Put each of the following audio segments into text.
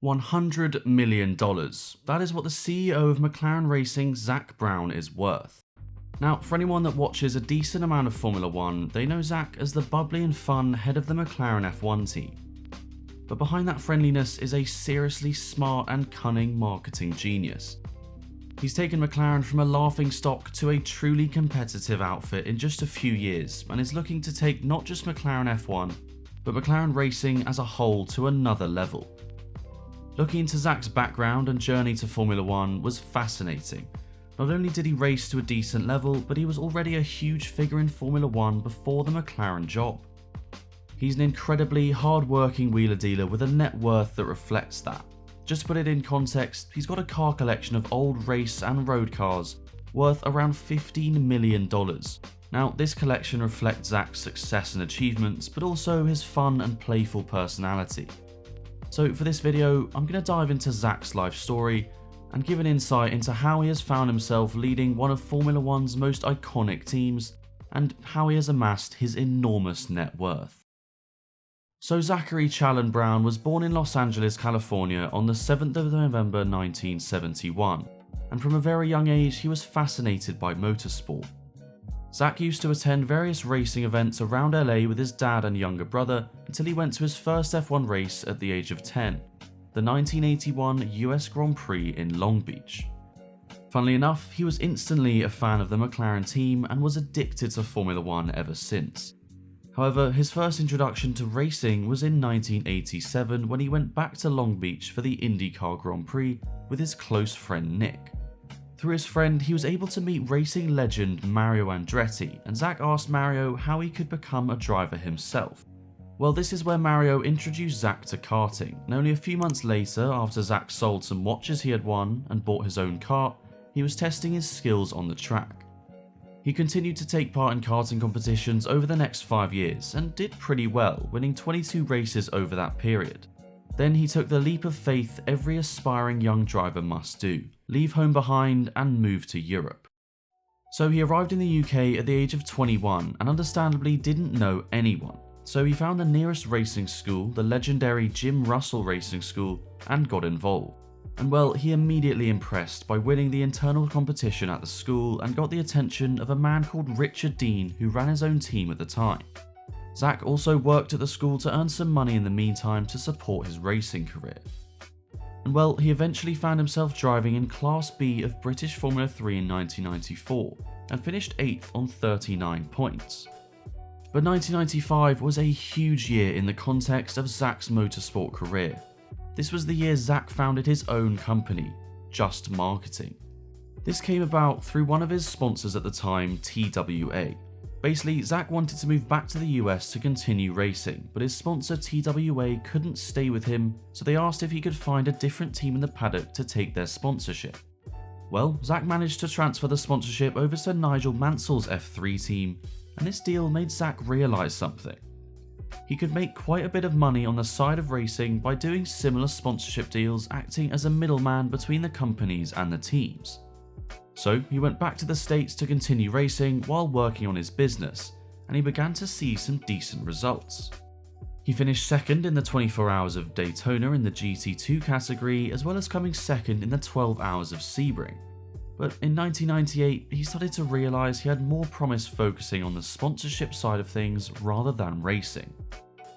$100 million. That is what the CEO of McLaren Racing, Zak Brown, is worth. Now, for anyone that watches a decent amount of Formula 1, they know Zak as the bubbly and fun head of the McLaren F1 team. But behind that friendliness is a seriously smart and cunning marketing genius. He's taken McLaren from a laughingstock to a truly competitive outfit in just a few years, and is looking to take not just McLaren F1, but McLaren racing as a whole to another level. Looking into Zak's background and journey to Formula 1 was fascinating. Not only did he race to a decent level, but he was already a huge figure in Formula 1 before the McLaren job. He's an incredibly hard-working wheeler dealer with a net worth that reflects that. Just to put it in context, he's got a car collection of old race and road cars worth around $15 million. Now, this collection reflects Zak's success and achievements, but also his fun and playful personality. So for this video, I'm going to dive into Zak's life story and give an insight into how he has found himself leading one of Formula 1's most iconic teams, and how he has amassed his enormous net worth. So Zachary Challen Brown was born in Los Angeles, California on the 7th of November 1971, and from a very young age he was fascinated by motorsport. Zak used to attend various racing events around LA with his dad and younger brother until he went to his first F1 race at the age of 10, the 1981 US Grand Prix in Long Beach. Funnily enough, he was instantly a fan of the McLaren team and was addicted to Formula 1 ever since. However, his first introduction to racing was in 1987 when he went back to Long Beach for the IndyCar Grand Prix with his close friend Nick. Through his friend, he was able to meet racing legend Mario Andretti, and Zak asked Mario how he could become a driver himself. Well, this is where Mario introduced Zak to karting, and only a few months later, after Zak sold some watches he had won and bought his own kart, he was testing his skills on the track. He continued to take part in karting competitions over the next 5 years, and did pretty well, winning 22 races over that period. Then he took the leap of faith every aspiring young driver must do, leave home behind and move to Europe. So he arrived in the UK at the age of 21 and understandably didn't know anyone, so he found the nearest racing school, the legendary Jim Russell Racing School, and got involved. And well, he immediately impressed by winning the internal competition at the school and got the attention of a man called Richard Dean, who ran his own team at the time. Zak also worked at the school to earn some money in the meantime to support his racing career. And well, he eventually found himself driving in Class B of British Formula 3 in 1994 and finished 8th on 39 points. But 1995 was a huge year in the context of Zak's motorsport career. This was the year Zak founded his own company, Just Marketing. This came about through one of his sponsors at the time, TWA. Basically, Zak wanted to move back to the US to continue racing, but his sponsor TWA couldn't stay with him, so they asked if he could find a different team in the paddock to take their sponsorship. Well, Zak managed to transfer the sponsorship over to Nigel Mansell's F3 team, and this deal made Zak realise something. He could make quite a bit of money on the side of racing by doing similar sponsorship deals, acting as a middleman between the companies and the teams. So he went back to the States to continue racing while working on his business, and he began to see some decent results. He finished second in the 24 Hours of Daytona in the GT2 category, as well as coming second in the 12 Hours of Sebring. But in 1998, he started to realise he had more promise focusing on the sponsorship side of things rather than racing.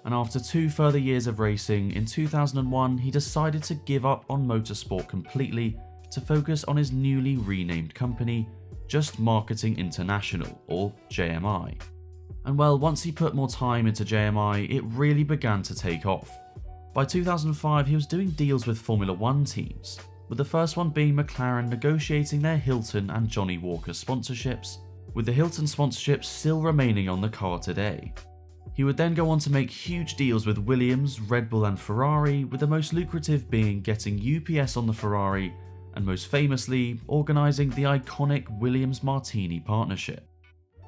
And after 2 further years of racing, in 2001 he decided to give up on motorsport completely to focus on his newly renamed company, Just Marketing International, or JMI. And well, once he put more time into JMI, it really began to take off. By 2005 he was doing deals with Formula 1 teams, with the first one being McLaren negotiating their Hilton and Johnny Walker sponsorships, with the Hilton sponsorships still remaining on the car today. He would then go on to make huge deals with Williams, Red Bull and Ferrari, with the most lucrative being getting UPS on the Ferrari, and most famously, organising the iconic Williams Martini partnership.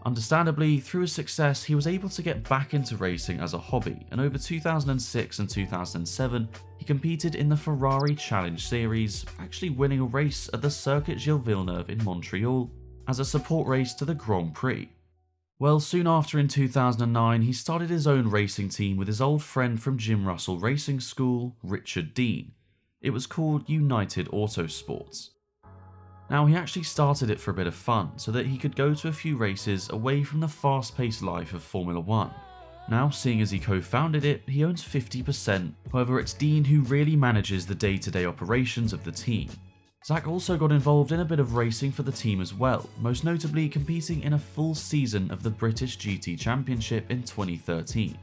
Understandably, through his success, he was able to get back into racing as a hobby, and over 2006 and 2007, he competed in the Ferrari Challenge Series, actually winning a race at the Circuit Gilles Villeneuve in Montreal as a support race to the Grand Prix. Well, soon after in 2009, he started his own racing team with his old friend from Jim Russell Racing School, Richard Dean. It was called United Autosports. Now, he actually started it for a bit of fun so that he could go to a few races away from the fast-paced life of Formula 1. Now, seeing as he co-founded it, he owns 50%, however it's Dean who really manages the day-to-day operations of the team. Zach also got involved in a bit of racing for the team as well, most notably competing in a full season of the British GT Championship in 2013.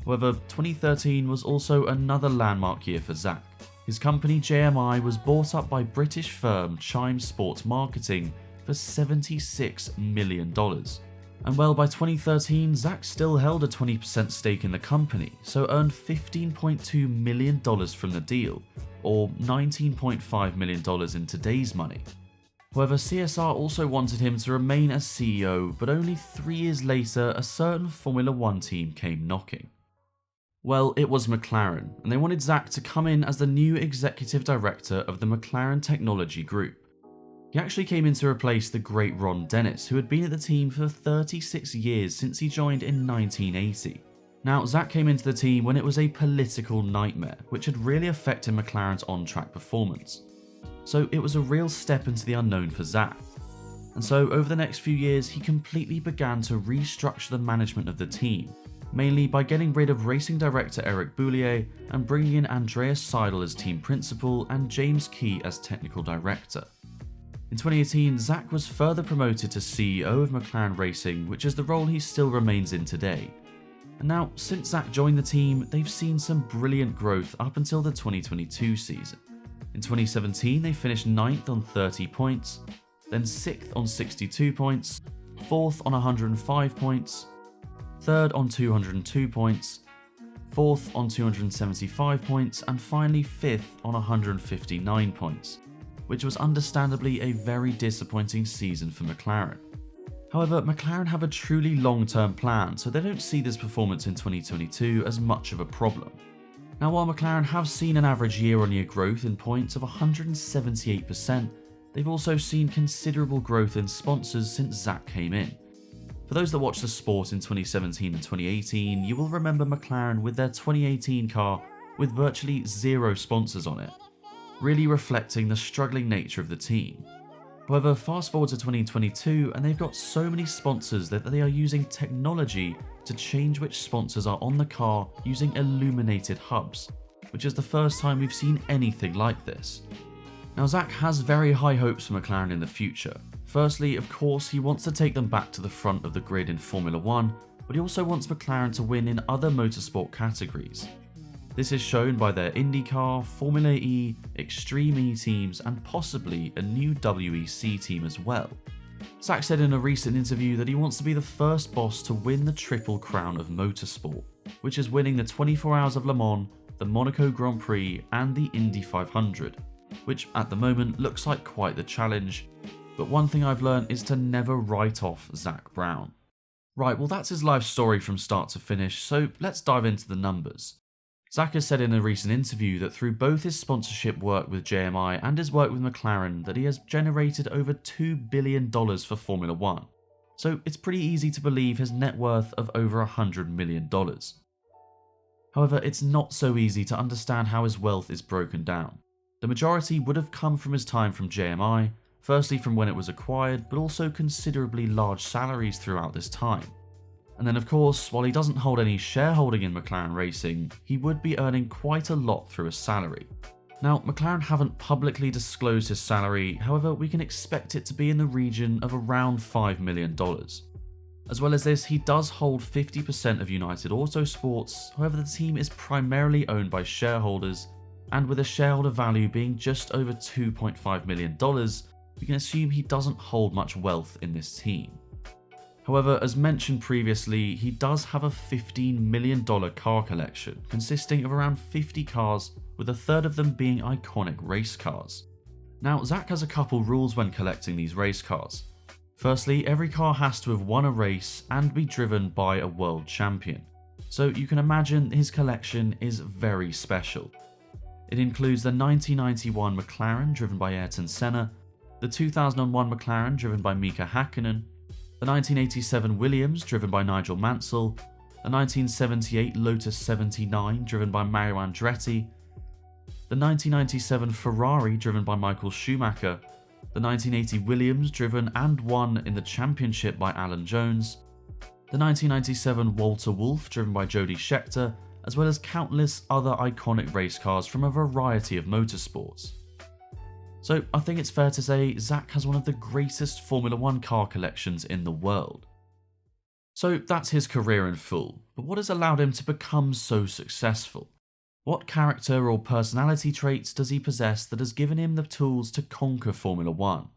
However, 2013 was also another landmark year for Zach. His company JMI was bought up by British firm Chime Sports Marketing for $76 million. And well, by 2013, Zach still held a 20% stake in the company, so earned $15.2 million from the deal, or $19.5 million in today's money. However, CSR also wanted him to remain as CEO, but only 3 years later, a certain Formula 1 team came knocking. Well, it was McLaren, and they wanted Zach to come in as the new executive director of the McLaren Technology Group. He actually came in to replace the great Ron Dennis, who had been at the team for 36 years since he joined in 1980. Now, Zach came into the team when it was a political nightmare, which had really affected McLaren's on-track performance. So it was a real step into the unknown for Zach. And so over the next few years, he completely began to restructure the management of the team, mainly by getting rid of racing director Eric Boulier and bringing in Andreas Seidel as team principal and James Key as technical director. In 2018, Zach was further promoted to CEO of McLaren Racing, which is the role he still remains in today. And now, since Zach joined the team, they've seen some brilliant growth up until the 2022 season. In 2017, they finished 9th on 30 points, then 6th on 62 points, 4th on 105 points, 3rd on 202 points, 4th on 275 points, and finally 5th on 159 points, which was understandably a very disappointing season for McLaren. However, McLaren have a truly long-term plan, so they don't see this performance in 2022 as much of a problem. Now, while McLaren have seen an average year-on-year growth in points of 178%, they've also seen considerable growth in sponsors since Zach came in. For those that watched the sport in 2017 and 2018, you will remember McLaren with their 2018 car with virtually 0 sponsors on it, really reflecting the struggling nature of the team. However, fast forward to 2022 and they've got so many sponsors that they are using technology to change which sponsors are on the car using illuminated hubs, which is the first time we've seen anything like this. Now, Zach has very high hopes for McLaren in the future. Firstly, of course, he wants to take them back to the front of the grid in Formula 1, but he also wants McLaren to win in other motorsport categories. This is shown by their IndyCar, Formula E, Extreme E teams, and possibly a new WEC team as well. Zach said in a recent interview that he wants to be the first boss to win the Triple Crown of Motorsport, which is winning the 24 Hours of Le Mans, the Monaco Grand Prix, and the Indy 500, which at the moment looks like quite the challenge. But one thing I've learned is to never write off Zach Brown. Right, well that's his life story from start to finish, so let's dive into the numbers. Zach has said in a recent interview that through both his sponsorship work with JMI and his work with McLaren that he has generated over $2 billion for Formula 1. So it's pretty easy to believe his net worth of over $100 million. However, it's not so easy to understand how his wealth is broken down. The majority would have come from his time from JMI, firstly from when it was acquired, but also considerably large salaries throughout this time. And then of course, while he doesn't hold any shareholding in McLaren Racing, he would be earning quite a lot through his salary. Now, McLaren haven't publicly disclosed his salary, however we can expect it to be in the region of around $5 million. As well as this, he does hold 50% of United Autosports, however the team is primarily owned by shareholders, and with a shareholder value being just over $2.5 million, we can assume he doesn't hold much wealth in this team. However, as mentioned previously, he does have a $15 million car collection, consisting of around 50 cars, with a third of them being iconic race cars. Now, Zach has a couple rules when collecting these race cars. Firstly, every car has to have won a race and be driven by a world champion. So you can imagine his collection is very special. It includes the 1991 McLaren driven by Ayrton Senna, the 2001 McLaren driven by Mika Hakkinen, the 1987 Williams driven by Nigel Mansell, the 1978 Lotus 79 driven by Mario Andretti, the 1997 Ferrari driven by Michael Schumacher, the 1980 Williams driven and won in the championship by Alan Jones, the 1997 Walter Wolf driven by Jody Scheckter, as well as countless other iconic race cars from a variety of motorsports. So I think it's fair to say Zak has one of the greatest Formula 1 car collections in the world. So that's his career in full, but what has allowed him to become so successful? What character or personality traits does he possess that has given him the tools to conquer Formula 1?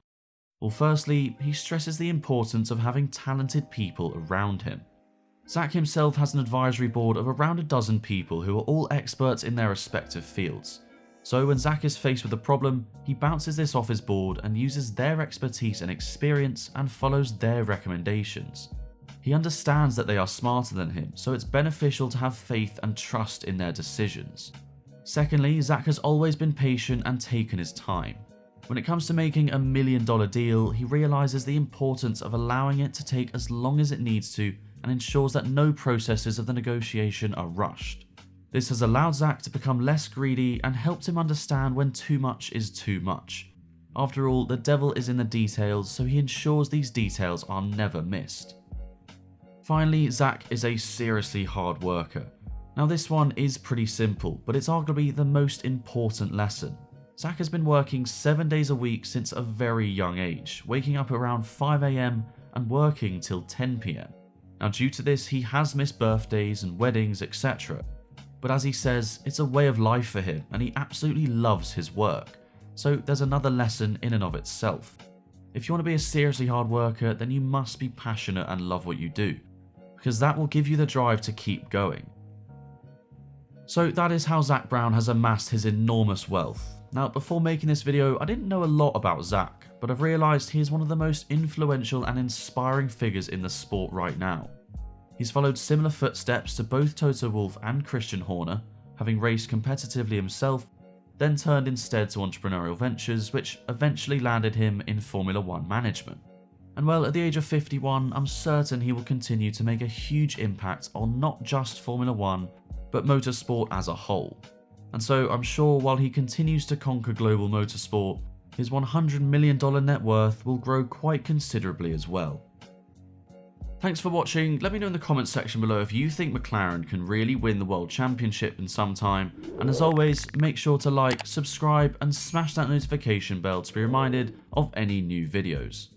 Well, firstly, he stresses the importance of having talented people around him. Zak himself has an advisory board of around a dozen people who are all experts in their respective fields. So when Zak is faced with a problem, he bounces this off his board and uses their expertise and experience and follows their recommendations. He understands that they are smarter than him, so it's beneficial to have faith and trust in their decisions. Secondly, Zak has always been patient and taken his time. When it comes to making a $1 million deal, he realizes the importance of allowing it to take as long as it needs to and ensures that no processes of the negotiation are rushed. This has allowed Zak to become less greedy and helped him understand when too much is too much. After all, the devil is in the details, so he ensures these details are never missed. Finally, Zak is a seriously hard worker. Now this one is pretty simple, but it's arguably the most important lesson. Zak has been working 7 days a week since a very young age, waking up around 5 AM and working till 10 PM. Now due to this, he has missed birthdays and weddings, etc. But as he says, it's a way of life for him and he absolutely loves his work. So there's another lesson in and of itself. If you want to be a seriously hard worker, then you must be passionate and love what you do, because that will give you the drive to keep going. So that is how Zak Brown has amassed his enormous wealth. Now before making this video, I didn't know a lot about Zak, but I've realised he is one of the most influential and inspiring figures in the sport right now. He's followed similar footsteps to both Toto Wolff and Christian Horner, having raced competitively himself, then turned instead to entrepreneurial ventures, which eventually landed him in Formula 1 management. And well, at the age of 51, I'm certain he will continue to make a huge impact on not just Formula 1, but motorsport as a whole. And so I'm sure while he continues to conquer global motorsport, his $100 million net worth will grow quite considerably as well. Thanks for watching. Let me know in the comments section below if you think McLaren can really win the World Championship in some time. And as always, make sure to like, subscribe and smash that notification bell to be reminded of any new videos.